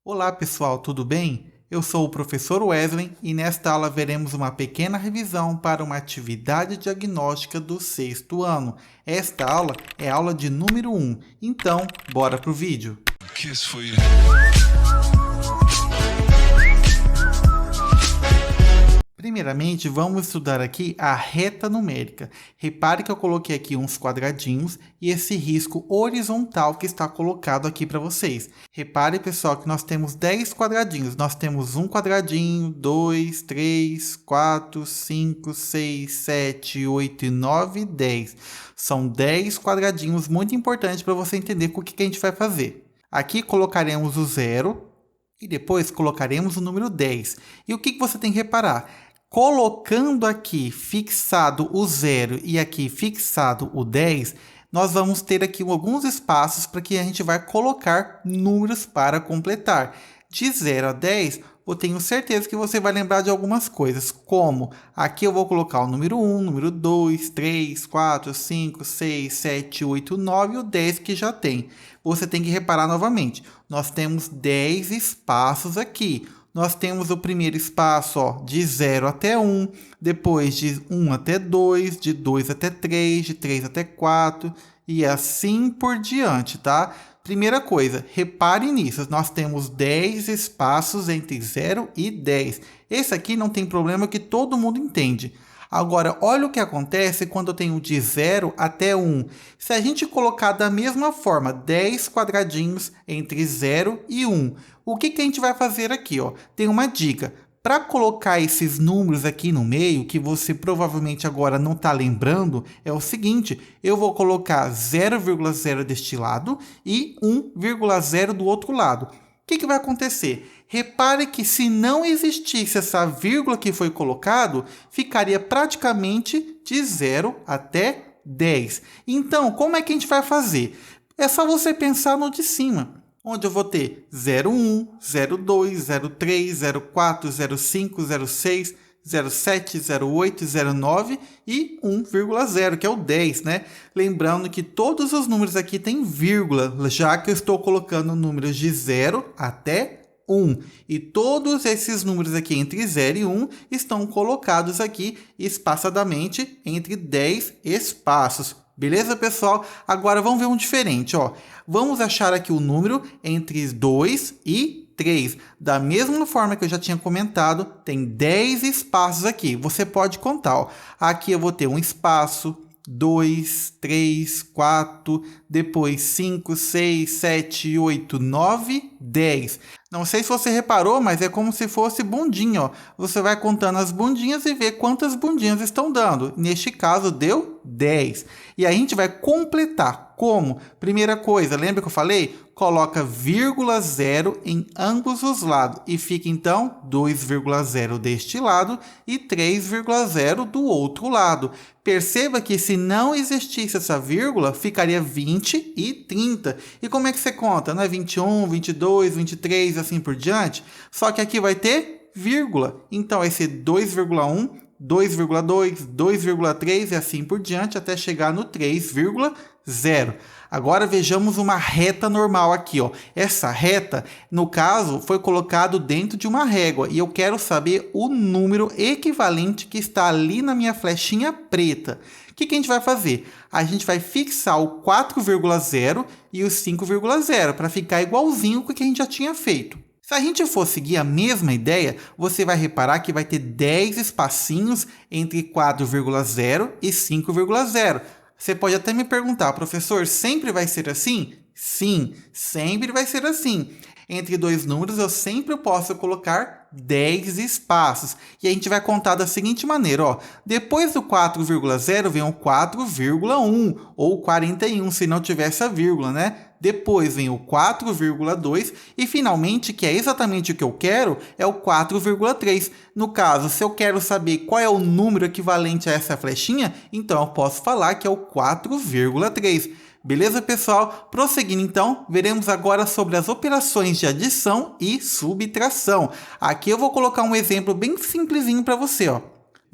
Olá pessoal, tudo bem? Eu sou o professor Wesley e nesta aula veremos uma pequena revisão para uma atividade diagnóstica do sexto ano. Esta aula é a aula de número 1, então bora pro vídeo. Primeiramente, vamos estudar aqui a reta numérica. Repare que eu coloquei aqui uns quadradinhos e esse risco horizontal que está colocado aqui para vocês. Repare, pessoal, que nós temos 10 quadradinhos. Nós temos um quadradinho, 2, 3, 4, 5, 6, 7, 8 e 9, 10. São 10 quadradinhos muito importantes para você entender o que a gente vai fazer. Aqui colocaremos o 0 e depois colocaremos o número 10. E o que você tem que reparar? Colocando aqui fixado o 0 e aqui fixado o 10, nós vamos ter aqui alguns espaços para que a gente vai colocar números para completar. De 0 a 10, eu tenho certeza que você vai lembrar de algumas coisas, como aqui eu vou colocar o número 1, número 2, 3, 4, 5, 6, 7, 8, 9 e o 10 que já tem. Você tem que reparar novamente, nós temos 10 espaços aqui. Nós temos o primeiro espaço de 0 até 1, depois de 1 até 2, de 2 até 3, de 3 até 4 e assim por diante, tá? Primeira coisa, repare nisso, nós temos 10 espaços entre 0 e 10. Esse aqui não tem problema que todo mundo entende. Agora, olha o que acontece quando eu tenho de 0 até 1. Se a gente colocar da mesma forma 10 quadradinhos entre 0 e 1, o que a gente vai fazer aqui? Tem uma dica. Para colocar esses números aqui no meio, que você provavelmente agora não está lembrando, é o seguinte, eu vou colocar 0,0 deste lado e 1,0 do outro lado. O que vai acontecer? Repare que se não existisse essa vírgula que foi colocado, ficaria praticamente de 0 até 10. Então, como é que a gente vai fazer? É só você pensar no de cima, onde eu vou ter 01, 02, 03, 04, 05, 06, 07, 08, 09 e 1,0, que é o 10, né? Lembrando que todos os números aqui têm vírgula, já que eu estou colocando números de 0 até 1. E todos esses números aqui entre 0 e 1 estão colocados aqui espaçadamente entre 10 espaços. Beleza, pessoal? Agora vamos ver um diferente, Vamos achar aqui o número entre 2 e 3. Da mesma forma que eu já tinha comentado, tem 10 espaços aqui. Você pode contar, Aqui eu vou ter um espaço, 2, 3, 4, depois 5, 6, 7, 8, 9, 10. Não sei se você reparou, mas é como se fosse bundinha, Você vai contando as bundinhas e vê quantas bundinhas estão dando. Neste caso, deu 10. E a gente vai completar. Como? Primeira coisa, lembra que eu falei? Coloca vírgula 0 em ambos os lados e fica então 2,0 deste lado e 3,0 do outro lado. Perceba que se não existisse essa vírgula, ficaria 20 e 30. E como é que você conta? Não é 21, 22, 23 e assim por diante? Só que aqui vai ter vírgula. Então vai ser 2,1, 2,2, 2,3 e assim por diante até chegar no 3,0. Agora vejamos uma reta normal aqui, Essa reta, no caso, foi colocado dentro de uma régua e eu quero saber o número equivalente que está ali na minha flechinha preta. O que a gente vai fazer? A gente vai fixar o 4,0 e o 5,0 para ficar igualzinho com o que a gente já tinha feito. Se a gente for seguir a mesma ideia, você vai reparar que vai ter 10 espacinhos entre 4,0 e 5,0. Você pode até me perguntar, professor, sempre vai ser assim? Sim, sempre vai ser assim. Entre dois números, eu sempre posso colocar 10 espaços. E a gente vai contar da seguinte maneira, Depois do 4,0 vem o 4,1 ou 41, se não tivesse a vírgula, né? Depois vem o 4,2 e finalmente, que é exatamente o que eu quero, é o 4,3. No caso, se eu quero saber qual é o número equivalente a essa flechinha, então eu posso falar que é o 4,3. Beleza, pessoal? Prosseguindo então, veremos agora sobre as operações de adição e subtração. Aqui eu vou colocar um exemplo bem simplesinho para você,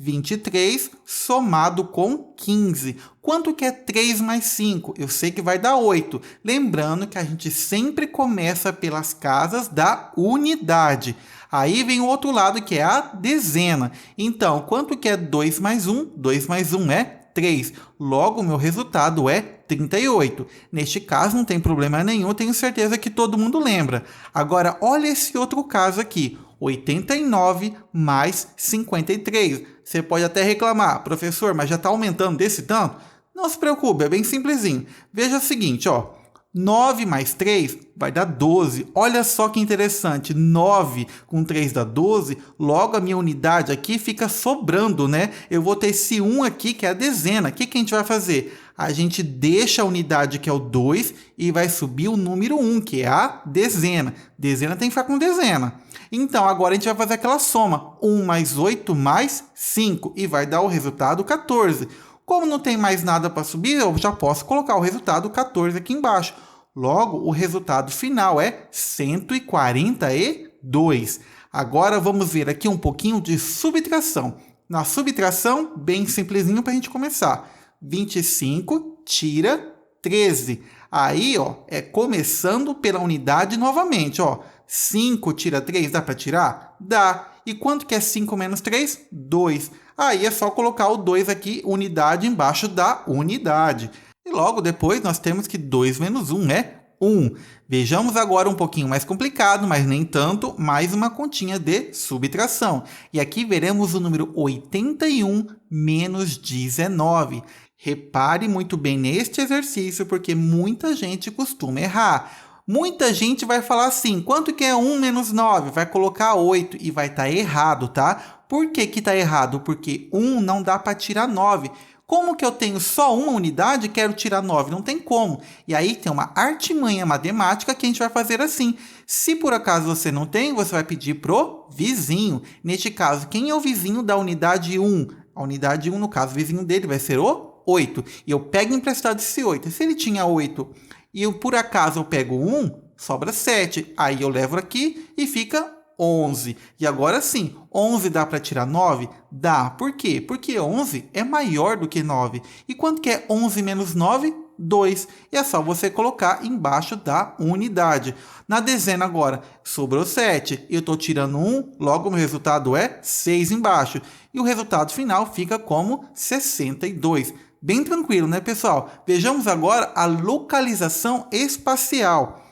23 somado com 15. Quanto que é 3 mais 5? Eu sei que vai dar 8. Lembrando que a gente sempre começa pelas casas da unidade. Aí vem o outro lado, que é a dezena. Então, quanto que é 2 mais 1? 2 mais 1 é 3. Logo, o meu resultado é 38. Neste caso, não tem problema nenhum, tenho certeza que todo mundo lembra. Agora, olha esse outro caso aqui. 89 mais 53. Você pode até reclamar, professor, mas já está aumentando desse tanto? Não se preocupe, é bem simplesinho. Veja o seguinte, ó. 9 mais 3 vai dar 12. Olha só que interessante. 9 com 3 dá 12. Logo, a minha unidade aqui fica sobrando, né? Eu vou ter esse 1 aqui, que é a dezena. O que a gente vai fazer? A gente deixa a unidade, que é o 2, e vai subir o número 1, que é a dezena. Dezena tem que ficar com dezena. Então, agora a gente vai fazer aquela soma. 1 mais 8 mais 5. E vai dar o resultado 14. Como não tem mais nada para subir, eu já posso colocar o resultado 14 aqui embaixo. Logo, o resultado final é 142. Agora, vamos ver aqui um pouquinho de subtração. Na subtração, bem simplesinho para a gente começar. 25 tira 13. Aí, ó, é começando pela unidade novamente, ó. 5 tira 3, dá para tirar? Dá. E quanto que é 5 menos 3? 2. Aí é só colocar o 2 aqui, unidade, embaixo da unidade. E logo depois nós temos que 2 menos 1 é 1. Vejamos agora um pouquinho mais complicado, mas nem tanto, mais uma continha de subtração. E aqui veremos o número 81 menos 19. Repare muito bem neste exercício, porque muita gente costuma errar. Muita gente vai falar assim, quanto que é 1 menos 9? Vai colocar 8 e vai estar errado, tá? Por que que está errado? Porque 1 não dá para tirar 9. Como que eu tenho só uma unidade e quero tirar 9? Não tem como. E aí tem uma artimanha matemática que a gente vai fazer assim. Se por acaso você não tem, você vai pedir pro vizinho. Neste caso, quem é o vizinho da unidade 1? A unidade 1, no caso, o vizinho dele vai ser o 8. E eu pego emprestado esse 8. Se ele tinha 8 e eu, por acaso, eu pego 1, sobra 7. Aí eu levo aqui e fica 11. E agora sim, 11 dá para tirar 9? Dá. Por quê? Porque 11 é maior do que 9. E quanto que é 11 menos 9? 2. E é só você colocar embaixo da unidade. Na dezena agora, sobrou 7. Eu estou tirando 1, logo o meu resultado é 6 embaixo. E o resultado final fica como 62. Bem tranquilo, né, pessoal? Vejamos agora a localização espacial.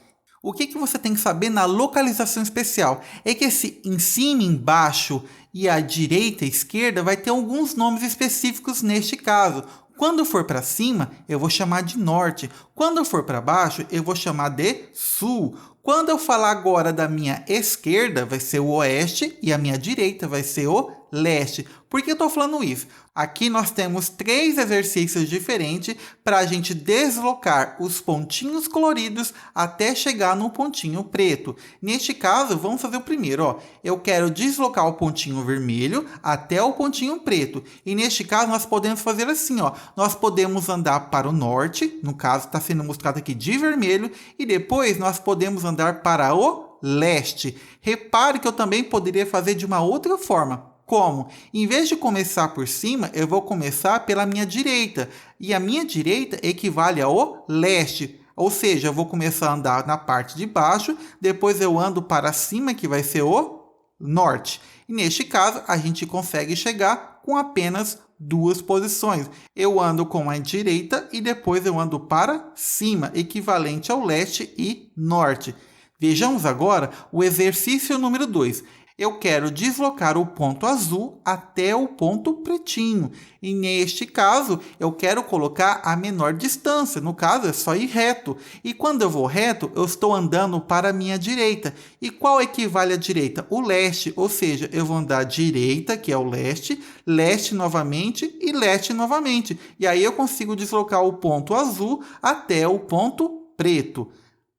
O que você tem que saber na localização espacial? É que esse em cima, embaixo e a direita e esquerda vai ter alguns nomes específicos neste caso. Quando for para cima, eu vou chamar de norte. Quando for para baixo, eu vou chamar de sul. Quando eu falar agora da minha esquerda, vai ser o oeste e a minha direita vai ser o leste. Por que eu estou falando isso? Aqui nós temos 3 exercícios diferentes para a gente deslocar os pontinhos coloridos até chegar no pontinho preto. Neste caso, vamos fazer o primeiro. Ó. Eu quero deslocar o pontinho vermelho até o pontinho preto. E neste caso, nós podemos fazer assim. Ó. Nós podemos andar para o norte, no caso está sendo mostrado aqui de vermelho, e depois nós podemos andar para o leste. Repare que eu também poderia fazer de uma outra forma. Como? Em vez de começar por cima, eu vou começar pela minha direita. E a minha direita equivale ao leste. Ou seja, eu vou começar a andar na parte de baixo, depois eu ando para cima, que vai ser o norte. E neste caso, a gente consegue chegar com apenas 2 posições. Eu ando com a direita e depois eu ando para cima, equivalente ao leste e norte. Vejamos agora o exercício número 2. Eu quero deslocar o ponto azul até o ponto pretinho. E neste caso, eu quero colocar a menor distância. No caso, é só ir reto. E quando eu vou reto, eu estou andando para a minha direita. E qual equivale à direita? O leste, ou seja, eu vou andar direita, que é o leste, leste novamente e leste novamente. E aí eu consigo deslocar o ponto azul até o ponto preto.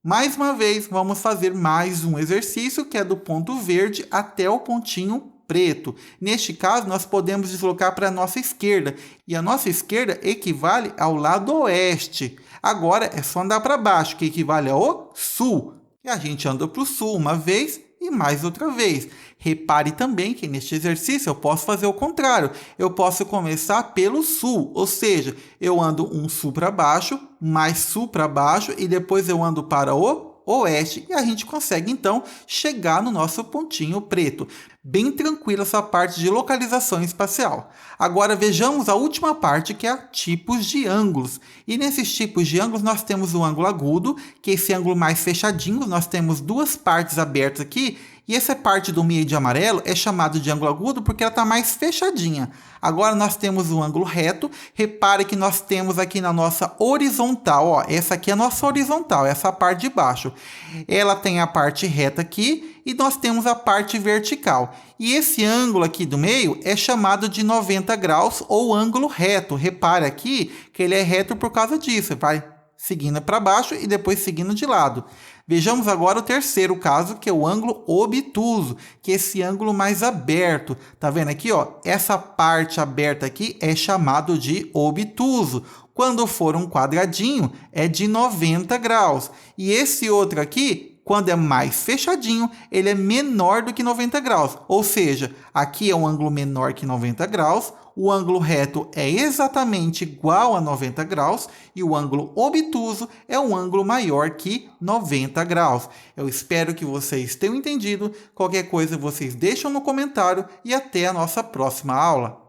Mais uma vez, vamos fazer mais um exercício, que é do ponto verde até o pontinho preto. Neste caso, nós podemos deslocar para a nossa esquerda. E a nossa esquerda equivale ao lado oeste. Agora, é só andar para baixo, que equivale ao sul. E a gente anda para o sul uma vez e e mais outra vez. Repare também que neste exercício eu posso fazer o contrário. Eu posso começar pelo sul, ou seja, eu ando um sul para baixo, mais sul para baixo e depois eu ando para o oeste e a gente consegue então chegar no nosso pontinho preto. Bem tranquila essa parte de localização espacial. Agora vejamos a última parte, que é tipos de ângulos. E nesses tipos de ângulos nós temos o ângulo agudo, que é esse ângulo mais fechadinho. Nós temos duas partes abertas aqui. E essa parte do meio de amarelo é chamado de ângulo agudo porque ela está mais fechadinha. Agora nós temos o ângulo reto. Repare que nós temos aqui na nossa horizontal, ó, essa aqui é a nossa horizontal, essa parte de baixo. Ela tem a parte reta aqui e nós temos a parte vertical. E esse ângulo aqui do meio é chamado de 90 graus ou ângulo reto. Repare aqui que ele é reto por causa disso. Vai seguindo para baixo e depois seguindo de lado. Vejamos agora o terceiro caso, que é o ângulo obtuso, que é esse ângulo mais aberto. Tá vendo aqui, ó? Essa parte aberta aqui é chamado de obtuso. Quando for um quadradinho, é de 90 graus. E esse outro aqui, quando é mais fechadinho, ele é menor do que 90 graus. Ou seja, aqui é um ângulo menor que 90 graus, o ângulo reto é exatamente igual a 90 graus e o ângulo obtuso é um ângulo maior que 90 graus. Eu espero que vocês tenham entendido. Qualquer coisa vocês deixam no comentário e até a nossa próxima aula.